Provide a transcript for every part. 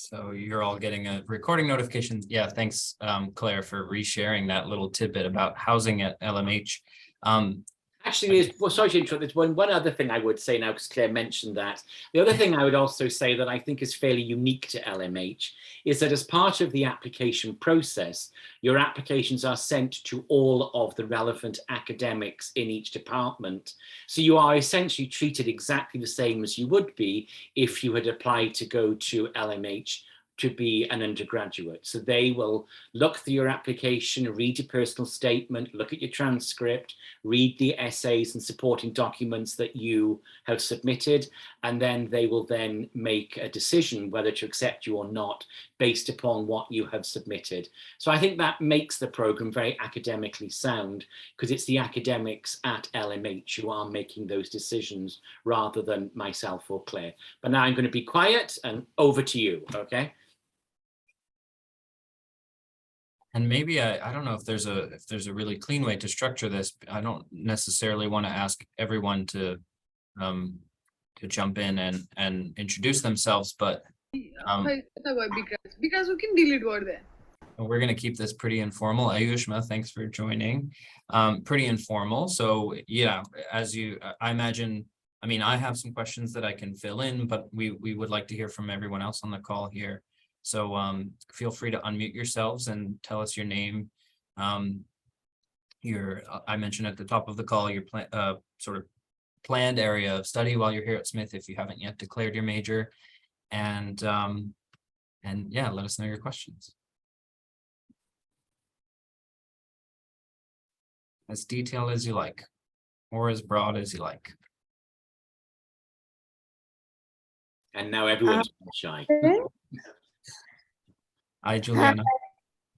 So you're all getting a recording notification. Yeah, thanks, Claire, for resharing that little tidbit about housing at LMH. Actually, sorry to interrupt, there's one other thing I would say now, because Claire mentioned that. The other thing I would also say that I think is fairly unique to LMH is that as part of the application process, your applications are sent to all of the relevant academics in each department. So you are essentially treated exactly the same as you would be if you had applied to go to LMH to be an undergraduate. So they will look through your application, read your personal statement, look at your transcript, read the essays and supporting documents that you have submitted, and then they will then make a decision whether to accept you or not based upon what you have submitted. So I think that makes the program very academically sound, because it's the academics at LMH who are making those decisions rather than myself or Claire. But now I'm going to be quiet and over to you, okay? And maybe I don't know if there's a really clean way to structure this. I don't necessarily want to ask everyone to jump in and introduce themselves, but because we can delete word there. we're going to keep this pretty informal. Ayushma, thanks for joining. Pretty informal. So yeah, as I imagine, I mean, I have some questions that I can fill in, but we would like to hear from everyone else on the call here. So feel free to unmute yourselves and tell us your name. I mentioned at the top of the call, your sort of planned area of study while you're here at Smith, if you haven't yet declared your major, and yeah, let us know your questions. As detailed as you like, or as broad as you like. And now everyone's shy. Hi, Juliana.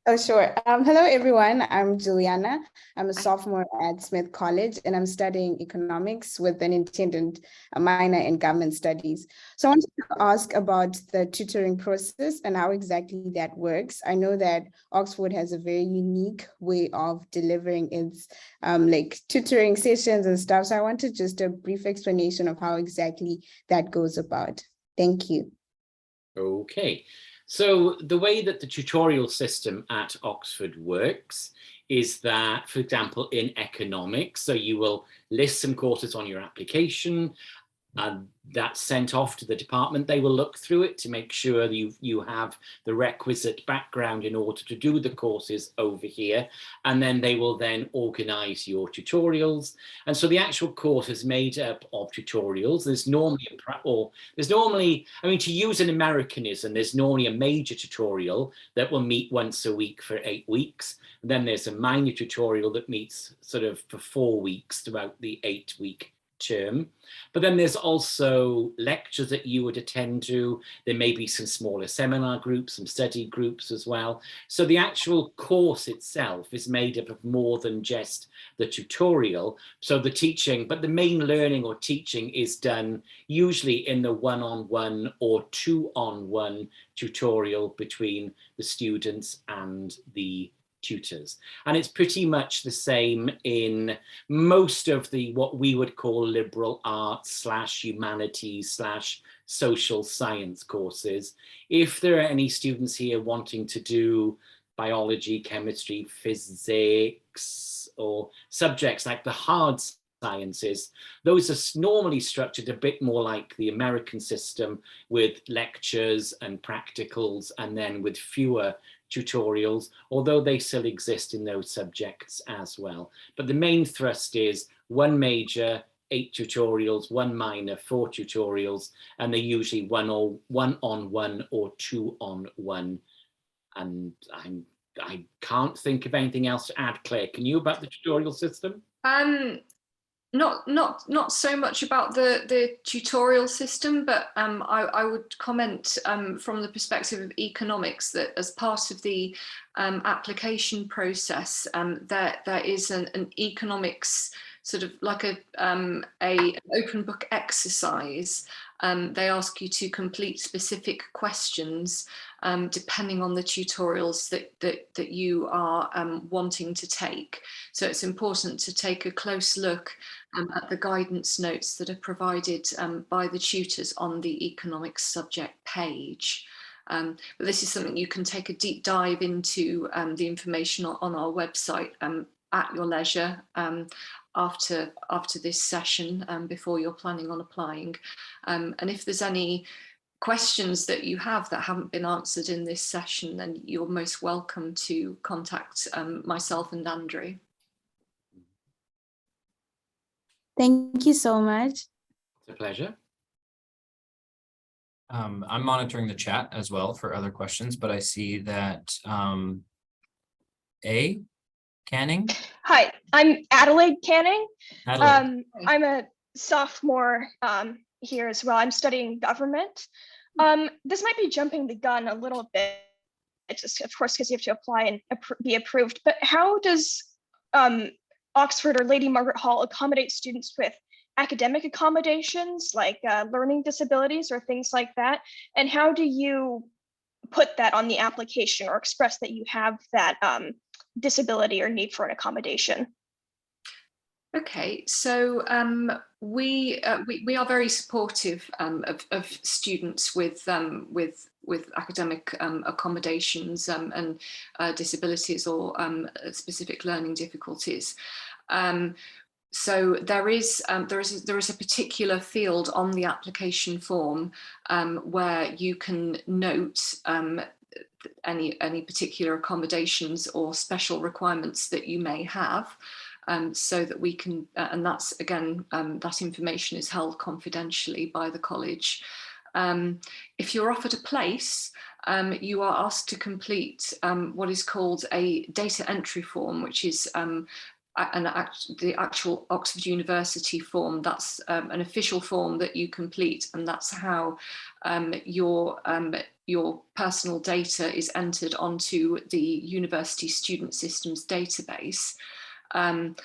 Oh, sure. Hello, everyone. I'm Juliana. I'm a sophomore at Smith College, and I'm studying economics with an intended minor in government studies. So I wanted to ask about the tutoring process and how exactly that works. I know that Oxford has a very unique way of delivering its like tutoring sessions and stuff. So I wanted just a brief explanation of how exactly that goes about. Thank you. Okay. So the way that the tutorial system at Oxford works is that, for example, in economics, so you will list some courses on your application, and that's sent off to the department. They will look through it to make sure that you have the requisite background in order to do the courses over here. And then they will then organize your tutorials. And so the actual course is made up of tutorials. There's normally, I mean, to use an Americanism, there's normally a major tutorial that will meet once a week for 8 weeks. And then there's a minor tutorial that meets sort of for 4 weeks throughout the 8-week term. But then there's also lectures that you would attend to. There may be some smaller seminar groups, some study groups as well. So the actual course itself is made up of more than just the tutorial. So the teaching, but the main learning or teaching is done usually in the one-on-one or two-on-one tutorial between the students and the tutors. And it's pretty much the same in most of the what we would call liberal arts / humanities / social science courses. If there are any students here wanting to do biology, chemistry, physics, or subjects like the hard sciences, those are normally structured a bit more like the American system, with lectures and practicals, and then with fewer tutorials, although they still exist in those subjects as well. But the main thrust is 1 major, 8 tutorials, 1 minor, 4 tutorials, and they're usually one-on-one or two-on-one. And I can't think of anything else to add. Claire, can you, about the tutorial system? Not so much about the tutorial system, but I would comment from the perspective of economics that as part of the application process, there is an economics sort of like an open book exercise. They ask you to complete specific questions depending on the tutorials that you are wanting to take. So it's important to take a close look at the guidance notes that are provided by the tutors on the economics subject page. But this is something you can take a deep dive into the information on our website at your leisure after this session, before you're planning on applying. And if there's any questions that you have that haven't been answered in this session, then you're most welcome to contact myself and Andrew. Thank you so much. It's a pleasure. I'm monitoring the chat as well for other questions, but I see that A. Canning. Hi, I'm Adelaide Canning. Adelaide. I'm a sophomore here as well. I'm studying government. This might be jumping the gun a little bit, just of course, because you have to apply and be approved. But how does Oxford or Lady Margaret Hall accommodate students with academic accommodations like learning disabilities or things like that? And how do you put that on the application or express that you have that disability or need for an accommodation? Okay, so we are very supportive of students with academic accommodations and disabilities or specific learning difficulties. So there is a particular field on the application form where you can note any particular accommodations or special requirements that you may have. So that we can, and that's again, that information is held confidentially by the college. If you're offered a place, you are asked to complete what is called a data entry form, which is the actual Oxford University form. That's an official form that you complete, and that's how your personal data is entered onto the University Student Systems database. And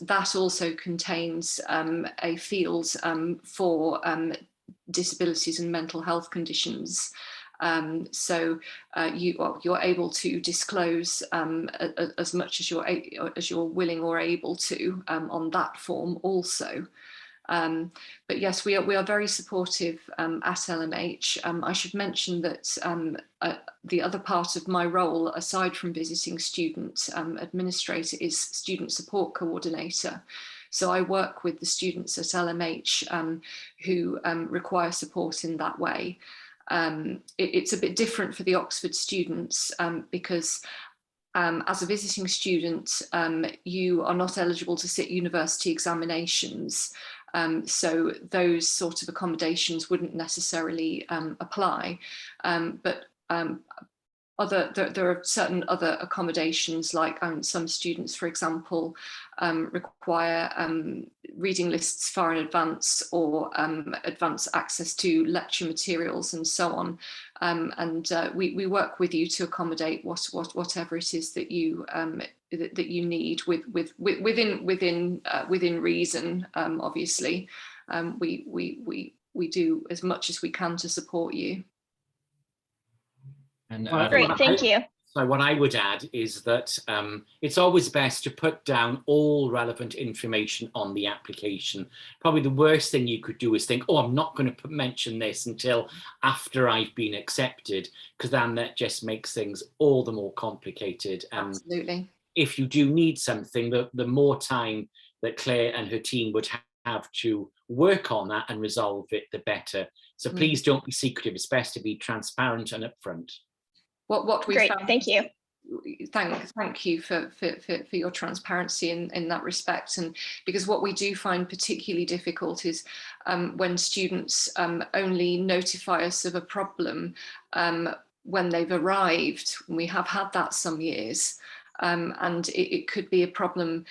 that also contains a field for disabilities and mental health conditions. So you're able to disclose as much as you're willing or able to on that form also. But yes, we are very supportive at LMH. I should mention that the other part of my role, aside from visiting student administrator, is student support coordinator. So I work with the students at LMH who require support in that way. It's a bit different for the Oxford students because as a visiting student, you are not eligible to sit university examinations. So those sort of accommodations wouldn't necessarily apply. But there are certain other accommodations, like some students, for example, require reading lists far in advance or advance access to lecture materials and so on. And we work with you to accommodate whatever it is that you need within reason. Obviously, we do as much as we can to support you. And Great, thank you. So what I would add is that it's always best to put down all relevant information on the application. Probably the worst thing you could do is think, oh, I'm not going to mention this until after I've been accepted, because then that just makes things all the more complicated. Absolutely. If you do need something, the more time that Claire and her team would have to work on that and resolve it, the better. So please don't be secretive. It's best to be transparent and upfront. What we Great, found, thank you. Thank you for your transparency in that respect. And because what we do find particularly difficult is when students only notify us of a problem when they've arrived. We have had that some years, and it could be a problem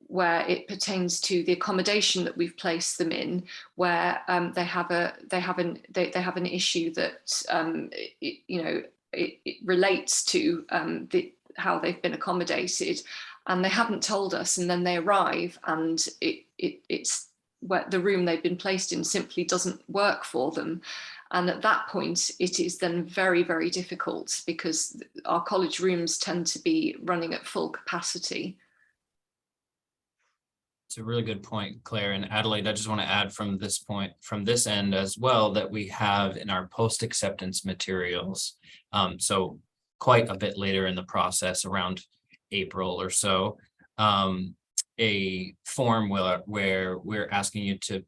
where it pertains to the accommodation that we've placed them in, where they have an issue that it relates to how they've been accommodated, and they haven't told us, and then they arrive and it's where the room they've been placed in simply doesn't work for them. And at that point, it is then very, very difficult because our college rooms tend to be running at full capacity. It's a really good point, Claire and Adelaide. I just want to add from this end as well, that we have in our post-acceptance materials. So quite a bit later in the process, around April or so, a form where we're asking you to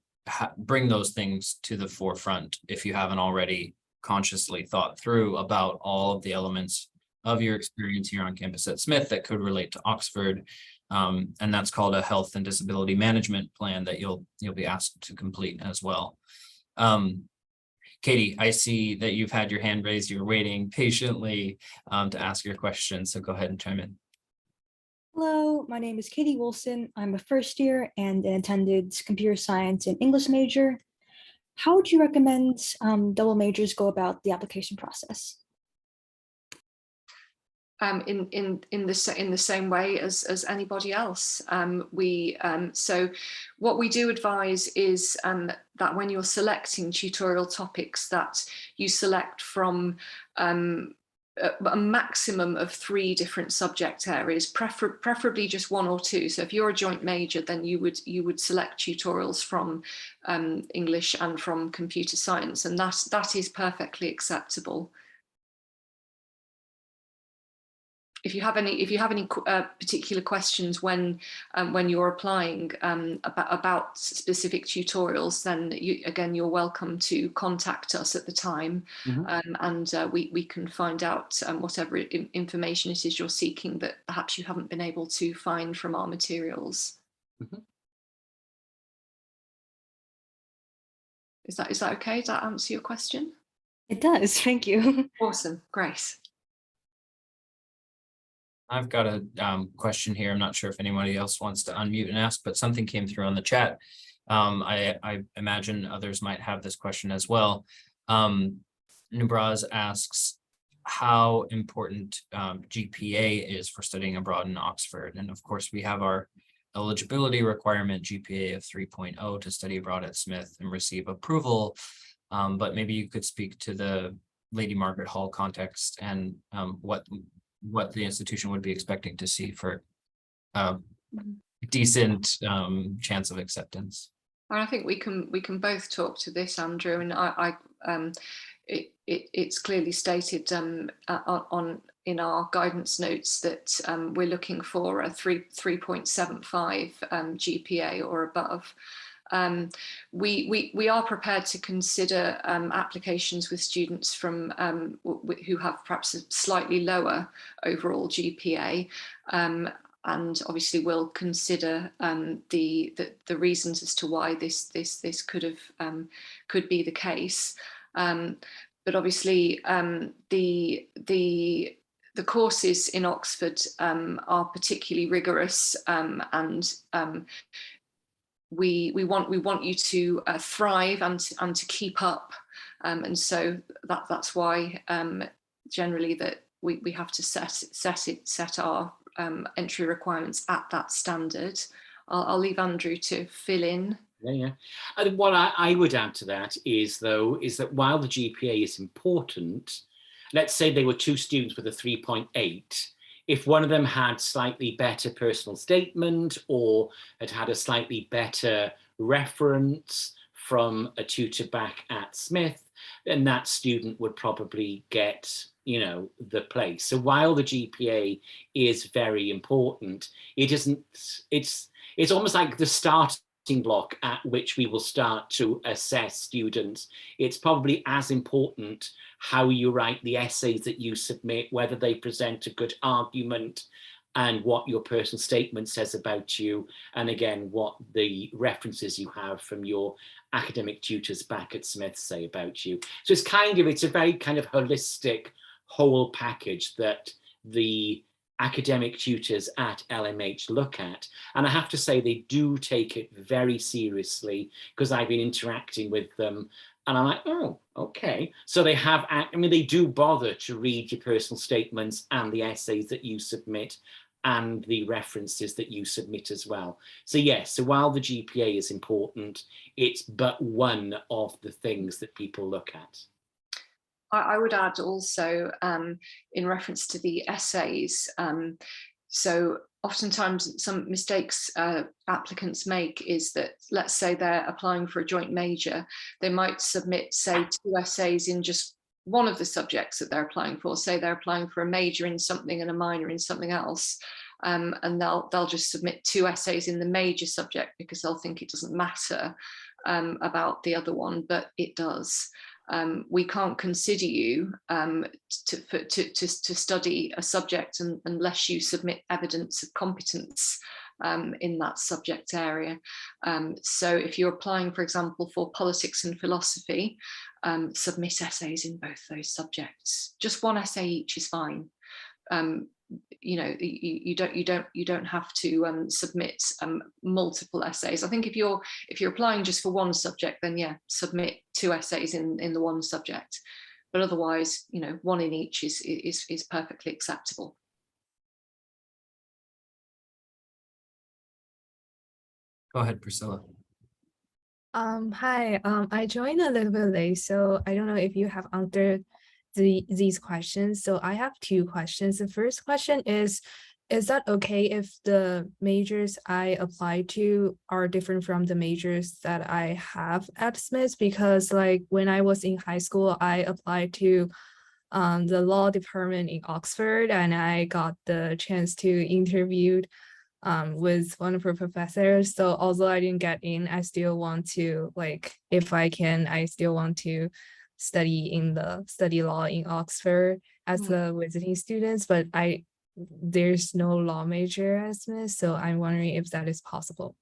bring those things to the forefront if you haven't already consciously thought through about all of the elements of your experience here on campus at Smith that could relate to Oxford. And that's called a health and disability management plan that you'll be asked to complete as well. Katie, I see that you've had your hand raised. You're waiting patiently to ask your question, so go ahead and chime in. Hello, my name is Katie Wilson. I'm a first year and an attended computer science and English major. How would you recommend double majors go about the application process? In the same way as anybody else. So what we do advise is that when you're selecting tutorial topics, that you select from a maximum of 3 different subject areas, preferably just 1 or 2. So if you're a joint major, then you would select tutorials from English and from computer science, and that is perfectly acceptable. If you have any particular questions when you're applying about specific tutorials, then you're welcome to contact us at the time, and we can find out whatever information it is you're seeking that perhaps you haven't been able to find from our materials. Is that okay? Does that answer your question? It does, thank you. Awesome, Grace. I've got a question here. I'm not sure if anybody else wants to unmute and ask, but something came through on the chat. I imagine others might have this question as well. Nubraz asks how important GPA is for studying abroad in Oxford. And of course, we have our eligibility requirement GPA of 3.0 to study abroad at Smith and receive approval. But maybe you could speak to the Lady Margaret Hall context and what the institution would be expecting to see for decent chance of acceptance. I think we can both talk to this, Andrew, and it's clearly stated in our guidance notes that we're looking for a 3.75 GPA or above. We are prepared to consider applications with students from who have perhaps a slightly lower overall GPA, and obviously we'll consider the reasons as to why this could be the case. But obviously the courses in Oxford are particularly rigorous, and we want you to thrive and to keep up, and so that's why generally that we have to set our entry requirements at that standard. I'll leave Andrew to fill in. Yeah. And what I would add to that is that while the GPA is important, let's say they were 2 students with a 3.8. If one of them had slightly better personal statement or had a slightly better reference from a tutor back at Smith, then that student would probably get, the place. So while the GPA is very important, it's almost like the starting block at which we will start to assess students. It's probably as important how you write the essays that you submit, whether they present a good argument, and what your personal statement says about you, and again what the references you have from your academic tutors back at Smith say about you. So it's a very kind of holistic whole package that the academic tutors at LMH look at, and I have to say they do take it very seriously, because I've been interacting with them and I'm like, oh, okay. So they have, they do bother to read your personal statements and the essays that you submit and the references that you submit as well. So yes, so while the GPA is important, it's but one of the things that people look at. I would add also in reference to the essays, so oftentimes some mistakes applicants make is that, let's say they're applying for a joint major, they might submit, say, 2 essays in just one of the subjects that they're applying for. Say they're applying for a major in something and a minor in something else, and they'll just submit 2 essays in the major subject because they'll think it doesn't matter about the other one, but it does. We can't consider you to study a subject unless you submit evidence of competence in that subject area. So if you're applying, for example, for politics and philosophy, submit essays in both those subjects. Just 1 essay each is fine. You know, you don't have to submit multiple essays. I think if you're applying just for 1 subject, then yeah, submit 2 essays in the 1 subject. But otherwise, you know, 1 in each is perfectly acceptable. Go ahead, Priscilla. Hi, I joined a little bit late, so I don't know if you have answered these questions. So I have 2 questions. The first question is that okay if the majors I apply to are different from the majors that I have at Smith? Because like when I was in high school, I applied to the law department in Oxford, and I got the chance to interview with one of her professors. So although I didn't get in, I still want to, like, if I can, I still want to study law in Oxford as a visiting students, but there's no law major at Smith, so I'm wondering if that is possible.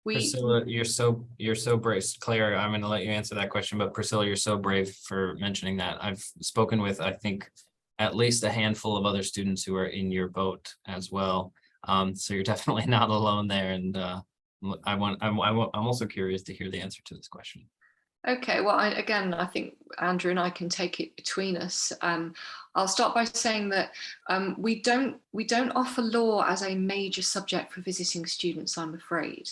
Priscilla, you're so brave. Claire, I'm going to let you answer that question, but Priscilla, you're so brave for mentioning that. I've spoken with, I think, at least a handful of other students who are in your boat as well. So you're definitely not alone there. And I'm also curious to hear the answer to this question. Okay, well, I think Andrew and I can take it between us. I'll start by saying that we don't offer law as a major subject for visiting students, I'm afraid.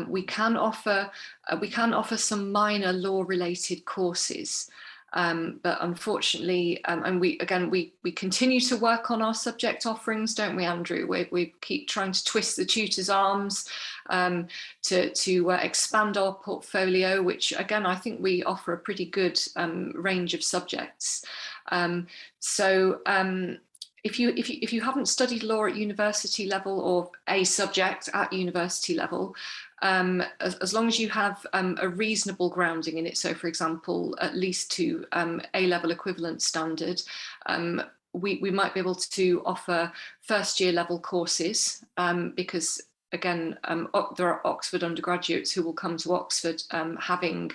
We can offer some minor law-related courses. But unfortunately, and we continue to work on our subject offerings, don't we, Andrew? We keep trying to twist the tutor's arms to expand our portfolio, which again, I think we offer a pretty good range of subjects. If you haven't studied law at university level or a subject at university level, as long as you have a reasonable grounding in it, so for example, at least to A-level equivalent standard, we might be able to offer first-year level courses because, again, there are Oxford undergraduates who will come to Oxford having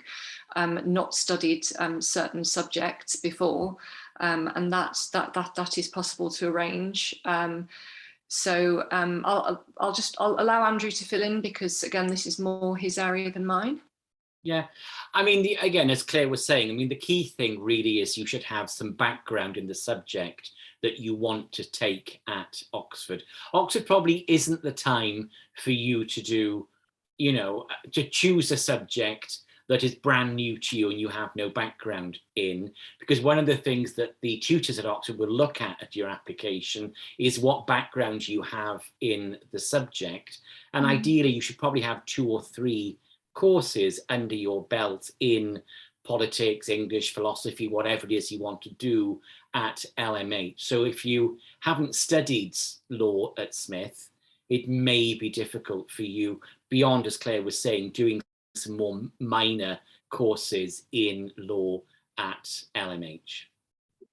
not studied certain subjects before, and that is possible to arrange. So I'll allow Andrew to fill in because, again, this is more his area than mine. Yeah, I mean, again, as Claire was saying, I mean, the key thing really is you should have some background in the subject that you want to take at Oxford. Oxford probably isn't the time for you to do, you know, to choose a subject that is brand new to you and you have no background in, because one of the things that the tutors at Oxford will look at your application is what background you have in the subject. And ideally, you should probably have 2 or 3 courses under your belt in politics, English, philosophy, whatever it is you want to do at LMH. So if you haven't studied law at Smith, it may be difficult for you beyond, as Claire was saying, doing some more minor courses in law at LMH.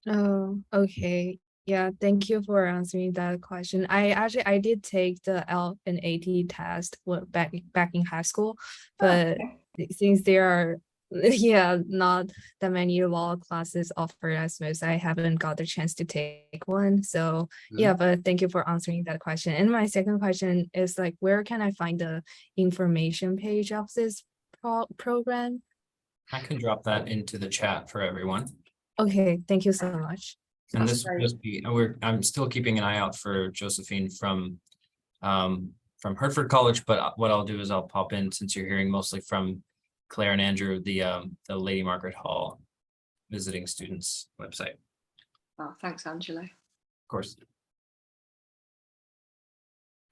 Oh, okay. Yeah, thank you for answering that question. I did take the L and AT test back in high school, but since there are not that many law classes offered at Smith, I haven't got the chance to take one. So yeah, but thank you for answering that question. And my second question is like, where can I find the information page of this program? I can drop that into the chat for everyone. Okay, thank you so much. And this will just be, I'm still keeping an eye out for Josephine from Hertford College, but what I'll do is I'll pop in, since you're hearing mostly from Claire and Andrew, the Lady Margaret Hall visiting students website. Oh, thanks, Angela. Of course.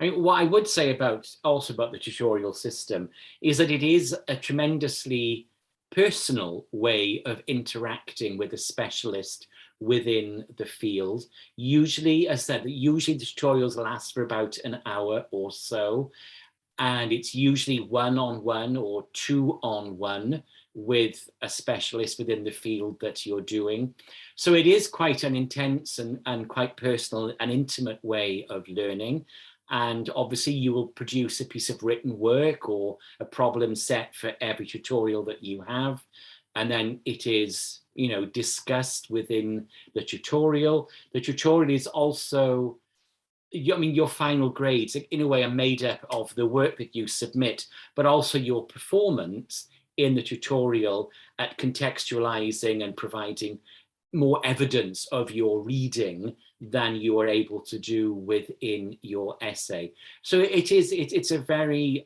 I mean, what I would say also about the tutorial system is that it is a tremendously personal way of interacting with a specialist within the field. Usually, as I said, usually the tutorials last for about an hour or so, and it's usually one-on-one or two-on-one with a specialist within the field that you're doing. So it is quite an intense and quite personal and intimate way of learning. And obviously you will produce a piece of written work or a problem set for every tutorial that you have. And then it is, you know, discussed within the tutorial. The tutorial is also, I mean, your final grades in a way are made up of the work that you submit, but also your performance in the tutorial at contextualizing and providing more evidence of your reading than you are able to do within your essay. So it's a very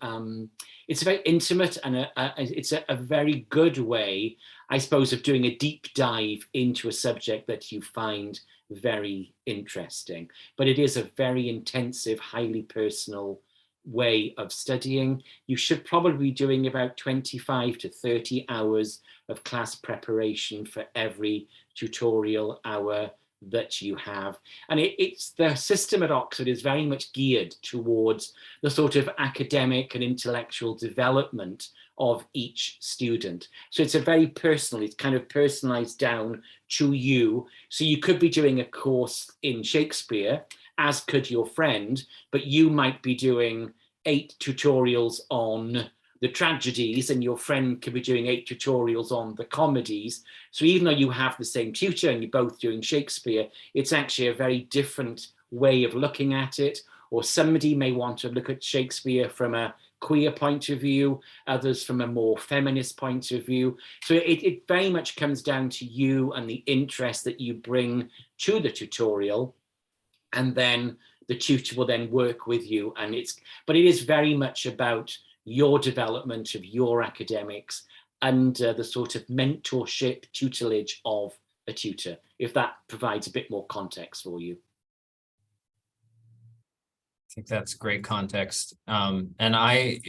intimate and it's a very good way, I suppose, of doing a deep dive into a subject that you find very interesting. But it is a very intensive, highly personal way of studying. You should probably be doing about 25 to 30 hours of class preparation for every tutorial hour that you have. And it's the system at Oxford is very much geared towards the sort of academic and intellectual development of each student. So it's a very personal, it's kind of personalized down to you. So you could be doing a course in Shakespeare, as could your friend, but you might be doing 8 tutorials on the tragedies and your friend could be doing 8 tutorials on the comedies. So even though you have the same tutor and you're both doing Shakespeare, it's actually a very different way of looking at it. Or somebody may want to look at Shakespeare from a queer point of view, others from a more feminist point of view. So it very much comes down to you and the interest that you bring to the tutorial, and then the tutor will then work with you. But it is very much about your development of your academics under the sort of mentorship tutelage of a tutor, if that provides a bit more context for you. I think that's great context. And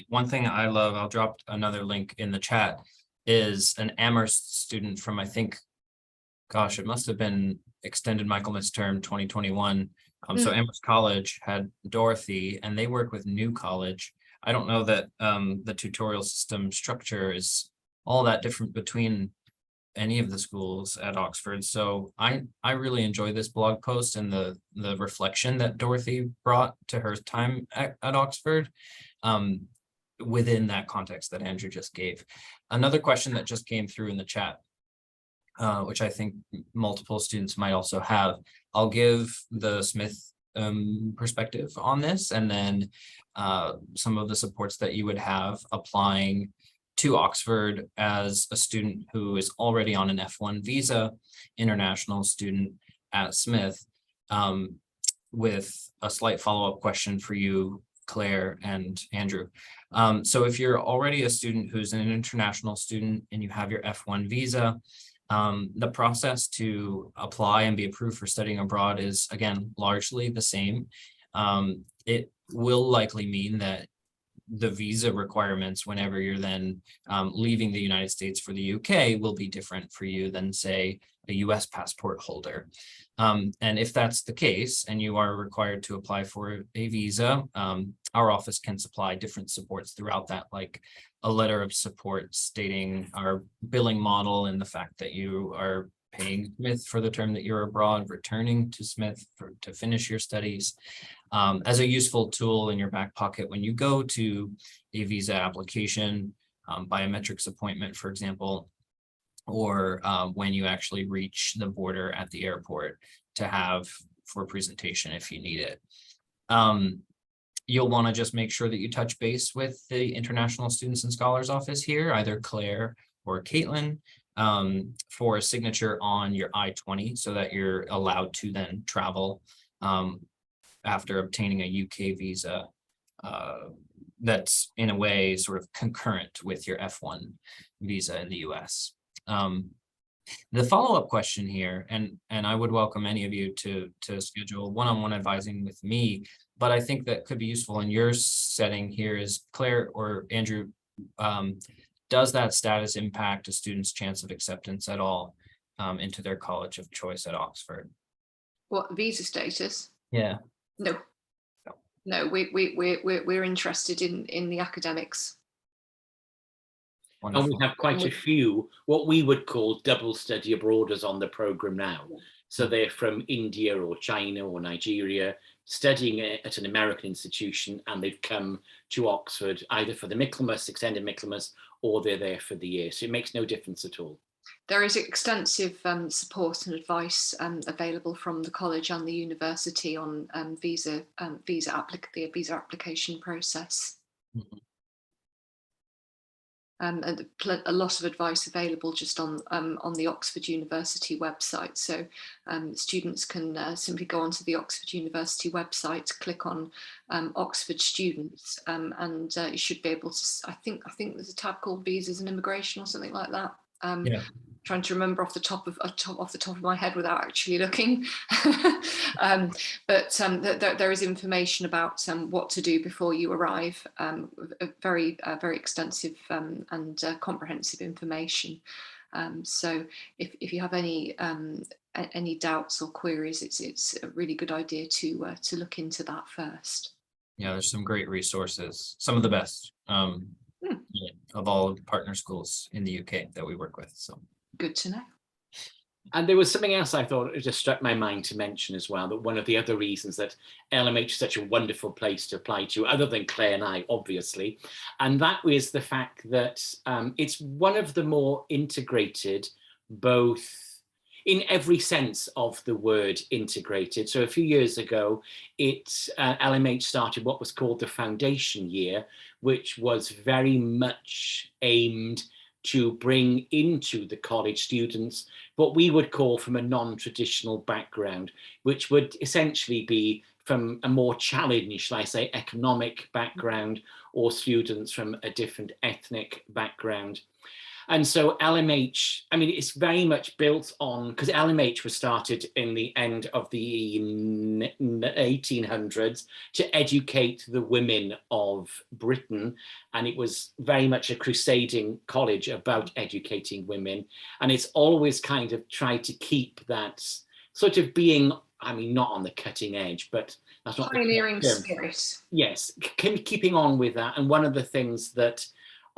one thing I love, I'll drop another link in the chat, is an Amherst student from, I think, gosh, it must have been extended Michaelmas term 2021. So Amherst College had Dorothy, and they work with New College. I don't know that the tutorial system structure is all that different between any of the schools at Oxford. So I really enjoy this blog post and the reflection that Dorothy brought to her time at Oxford within that context that Andrew just gave. Another question that just came through in the chat, which I think multiple students might also have. I'll give the Smith perspective on this, and then some of the supports that you would have applying to Oxford as a student who is already on an F1 visa, international student at Smith, with a slight follow-up question for you, Claire and Andrew. So if you're already a student who's an international student and you have your F1 visa, the process to apply and be approved for studying abroad is, again, largely the same. It will likely mean that the visa requirements whenever you're then leaving the United States for the UK will be different for you than, say, a US passport holder. And if that's the case and you are required to apply for a visa, our office can supply different supports throughout that, like a letter of support stating our billing model and the fact that you are paying Smith for the term that you're abroad, returning to Smith to finish your studies, as a useful tool in your back pocket when you go to a visa application, biometrics appointment, for example, or when you actually reach the border at the airport to have for presentation if you need it. You'll want to just make sure that you touch base with the International Students and Scholars Office here, either Claire or Caitlin, for a signature on your I-20 so that you're allowed to then travel after obtaining a UK visa that's in a way sort of concurrent with your F1 visa in the US. The follow-up question here, and I would welcome any of you to schedule one-on-one advising with me but I think that could be useful in your setting here is Claire or Andrew, does that status impact a student's chance of acceptance at all into their college of choice at Oxford? What, visa status? Yeah. No. No, we're interested in the academics. Wonderful. And we have quite a few, what we would call double study abroaders on the programme now. So they're from India or China or Nigeria, studying at an American institution, and they've come to Oxford either for the Michaelmas, extended Michaelmas, or they're there for the year. So it makes no difference at all. There is extensive support and advice available from the college and the university on the visa application process. Mhm. And a lot of advice available just on the Oxford University website. So students can simply go onto the Oxford University website, click on Oxford students, and you should be able to. I think there's a tab called Visas and Immigration or something like that. Yeah. Trying to remember off the top of my head without actually looking. But there is information about what to do before you arrive. Very extensive and comprehensive information. So if you have any doubts or queries, it's a really good idea to look into that first. Yeah, there's some great resources, some of the best of all partner schools in the UK that we work with. So good to know. And there was something else I thought it just struck my mind to mention as well, that one of the other reasons that LMH is such a wonderful place to apply to, other than Claire and I, obviously, and that was the fact that it's one of the more integrated, both in every sense of the word integrated. So a few years ago, LMH started what was called the foundation year, which was very much aimed to bring into the college students what we would call from a non-traditional background, which would essentially be from a more challenging, shall I say, economic background, or students from a different ethnic background. And so LMH, I mean, it's very much built on, because LMH was started in the end of the 1800s to educate the women of Britain. And it was very much a crusading college about educating women. And it's always kind of tried to keep that sort of being, I mean, not on the cutting edge, but that's not pioneering spirit. Yes, keeping on with that. And one of the things that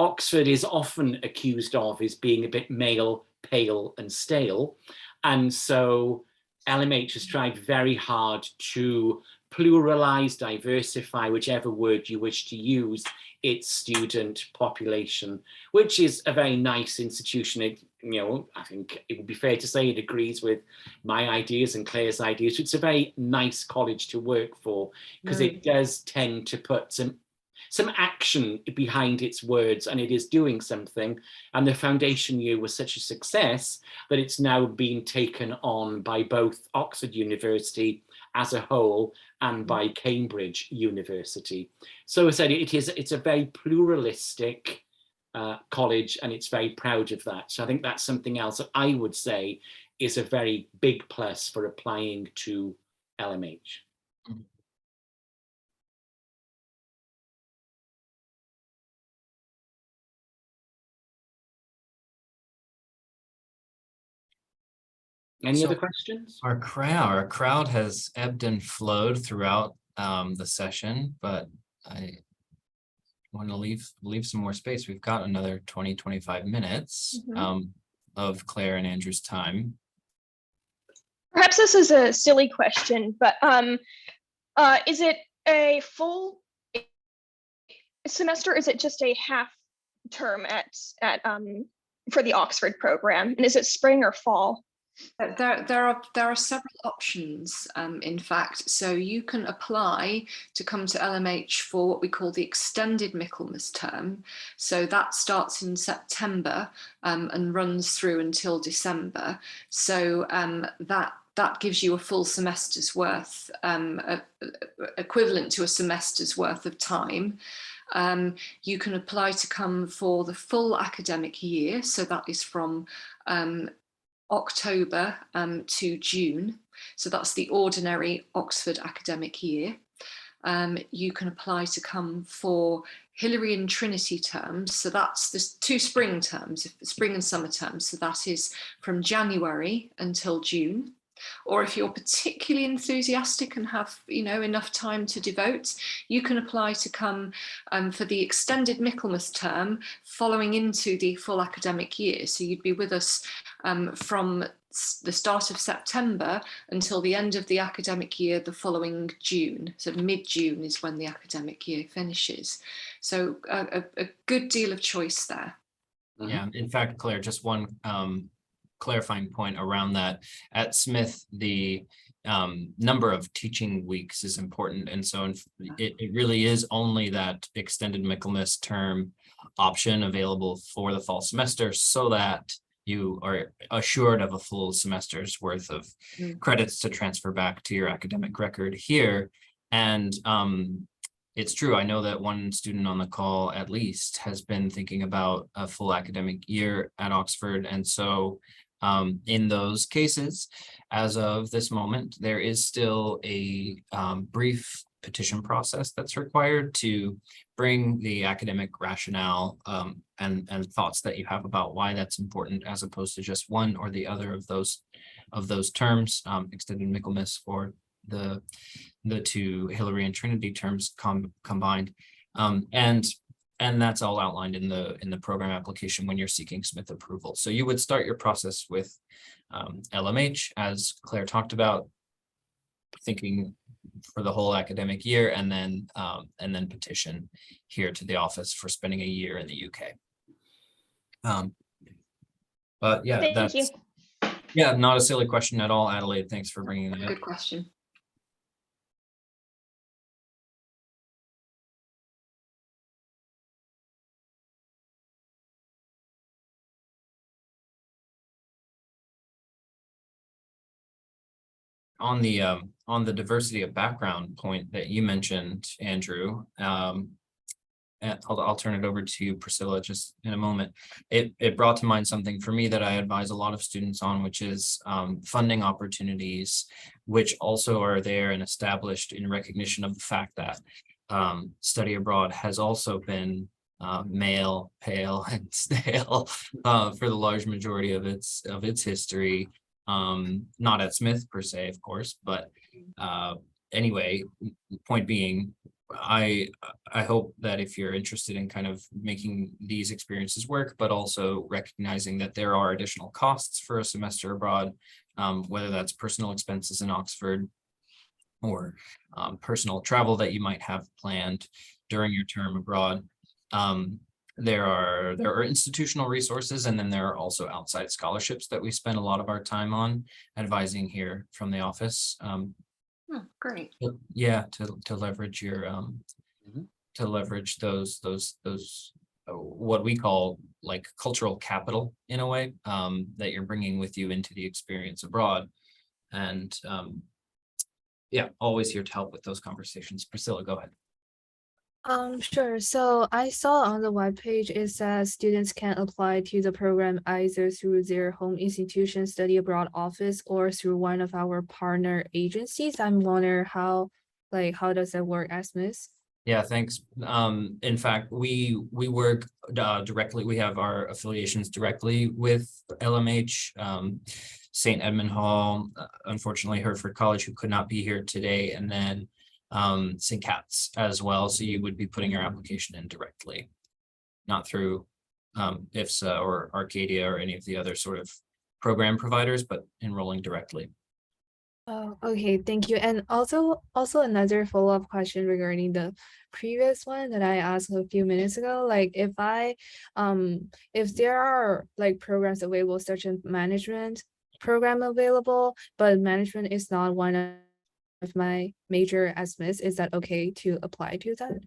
Oxford is often accused of is being a bit male, pale and stale. And so LMH has tried very hard to pluralize, diversify, whichever word you wish to use, its student population, which is a very nice institution. It, you know, I think it would be fair to say it agrees with my ideas and Claire's ideas. It's a very nice college to work for, because it does tend to put some action behind its words, and it is doing something. And the foundation year was such a success that it's now been taken on by both Oxford University as a whole and by Cambridge University. So I said it's a very pluralistic college, and it's very proud of that. So I think that's something else that I would say is a very big plus for applying to LMH. Any other questions? Our crowd has ebbed and flowed throughout the session, but I want to leave some more space. We've got another 20-25 minutes of Claire and Andrew's time. Perhaps this is a silly question, but is it a full semester? Is it just a half term at for the Oxford program? And is it spring or fall? There are several options, in fact. So you can apply to come to LMH for what we call the extended Michaelmas term. So that starts in September and runs through until December. So that gives you a full semester's worth, equivalent to a semester's worth of time. You can apply to come for the full academic year. So that is from October to June. So that's the ordinary Oxford academic year. you can apply to come for Hilary and Trinity terms. So that's the 2 spring terms, spring and summer terms. So that is from January until June. Or if you're particularly enthusiastic and have, enough time to devote, you can apply to come for the extended Michaelmas term following into the full academic year. So you'd be with us from the start of September until the end of the academic year the following June. So mid-June is when the academic year finishes. So a good deal of choice there. Yeah, in fact, Claire, just one clarifying point around that. At Smith, the number of teaching weeks is important, and so it really is only that extended Michaelmas term option available for the fall semester, so that you are assured of a full semester's worth of credits to transfer back to your academic record here. And it's true, I know that one student on the call at least has been thinking about a full academic year at Oxford, and so in those cases, as of this moment, there is still a brief petition process that's required to bring the academic rationale and thoughts that you have about why that's important, as opposed to just one or the other of those terms, extended Michaelmas for the 2 Hilary and Trinity terms combined, and that's all outlined in the program application when you're seeking Smith approval. So you would start your process with LMH, as Claire talked about, thinking for the whole academic year, and then petition here to the office for spending a year in the UK. But yeah, Thank you. Yeah, not a silly question at all, Adelaide. Thanks for bringing that up. Good question. On the diversity of background point that you mentioned, Andrew, and I'll turn it over to you, Priscilla, just in a moment. It brought to mind something for me that I advise a lot of students on, which is funding opportunities, which also are there and established in recognition of the fact that study abroad has also been male, pale, and stale for the large majority of its history. Not at Smith per se, of course, but anyway, point being, I hope that if you're interested in kind of making these experiences work, but also recognizing that there are additional costs for a semester abroad, whether that's personal expenses in Oxford or personal travel that you might have planned during your term abroad. There are institutional resources, and then there are also outside scholarships that we spend a lot of our time on advising here from the office. Great. Yeah, to leverage your to leverage those what we call like cultural capital in a way that you're bringing with you into the experience abroad, and yeah, always here to help with those conversations. Priscilla, go ahead. Sure. So I saw on the webpage it says students can apply to the program either through their home institution study abroad office or through one of our partner agencies. I'm wondering how does that work at Smith? Yeah, thanks. In fact, we work directly. We have our affiliations directly with LMH, St. Edmund Hall, unfortunately Hertford College, who could not be here today, and then St. Cat's as well. So you would be putting your application in directly, not through IFSA or Arcadia or any of the other sort of program providers, but enrolling directly. Oh, okay, thank you. And also another follow-up question regarding the previous one that I asked a few minutes ago. Like if there are like programs available such as management program available, but management is not one of my major at Smith, is that okay to apply to that?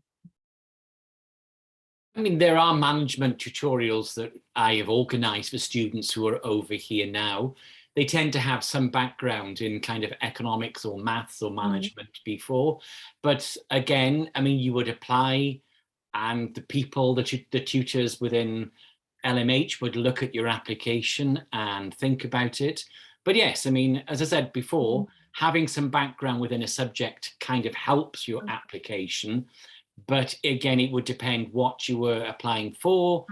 I mean, there are management tutorials that I have organized for students who are over here now. They tend to have some background in kind of economics or maths or management before. But again, I mean, you would apply and the people, the tutors within LMH would look at your application and think about it. But yes, I mean, as I said before, having some background within a subject kind of helps your application. But again, it would depend what you were applying for.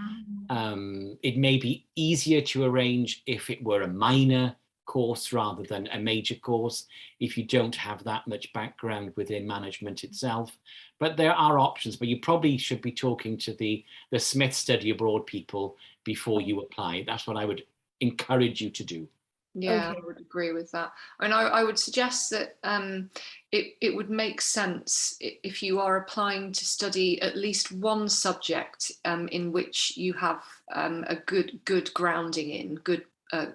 It may be easier to arrange if it were a minor course rather than a major course, if you don't have that much background within management itself. But there are options, but you probably should be talking to the Smith Study Abroad people before you apply. That's what I would encourage you to do. Yeah, Okay. I would agree with that. And I would suggest that it would make sense if you are applying to study at least one subject in which you have a good grounding in,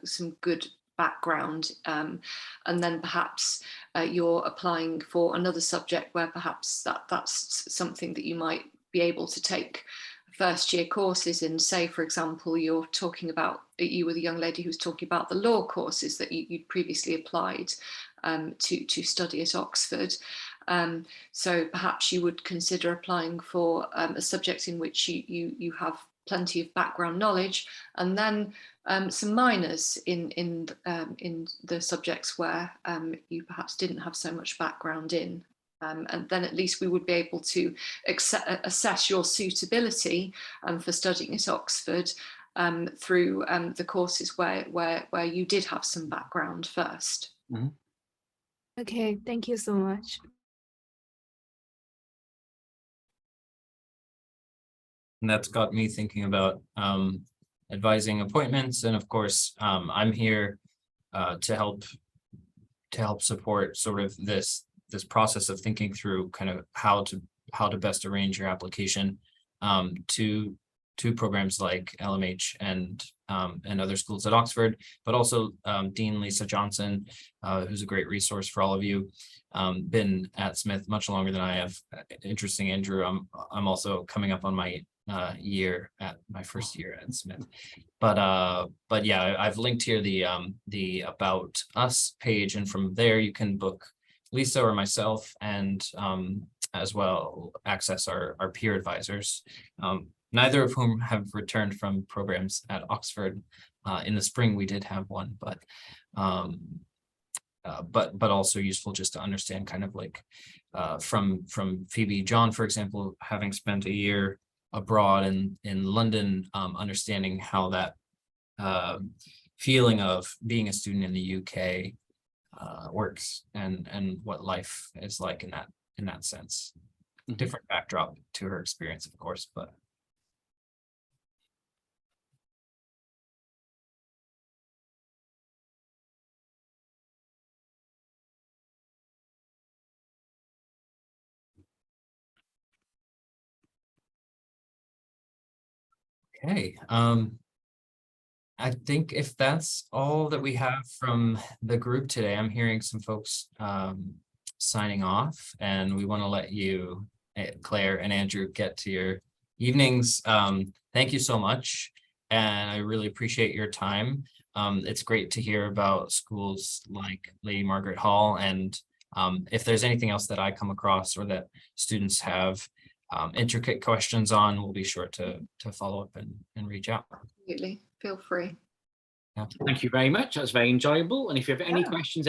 some good background, and then perhaps you're applying for another subject where perhaps that's something that you might be able to take first year courses in. Say, for example, you were the young lady who was talking about the law courses that you'd previously applied to study at Oxford. So perhaps you would consider applying for a subject in which you have plenty of background knowledge, and then some minors in the subjects where you perhaps didn't have so much background in. And then at least we would be able to assess your suitability for studying at Oxford through the courses where you did have some background first. Mm-hmm. Okay, thank you so much. And that's got me thinking about advising appointments. And of course, I'm here to help support sort of this process of thinking through kind of how to best arrange your application to programs like LMH and other schools at Oxford, but also Dean Lisa Johnson, who's a great resource for all of you. Been at Smith much longer than I have. Interesting, Andrew. I'm also coming up on my first year at Smith, but yeah, I've linked here the About Us page, and from there you can book Lisa or myself, and as well access our peer advisors, neither of whom have returned from programs at Oxford. In the spring we did have one, but also useful just to understand kind of like from Phoebe John, for example, having spent a year abroad in London, understanding how that feeling of being a student in the UK works and what life is like in that sense. Mm-hmm. Different backdrop to her experience, of course, but okay. I think if that's all that we have from the group today, I'm hearing some folks signing off, and we want to let you, Claire and Andrew, get to your evenings. Thank you so much, and I really appreciate your time. It's great to hear about schools like Lady Margaret Hall, and if there's anything else that I come across or that students have intricate questions on, we'll be sure to follow up and reach out. Absolutely, feel free. Yeah. Thank you very much. That's very enjoyable. And if you have any questions,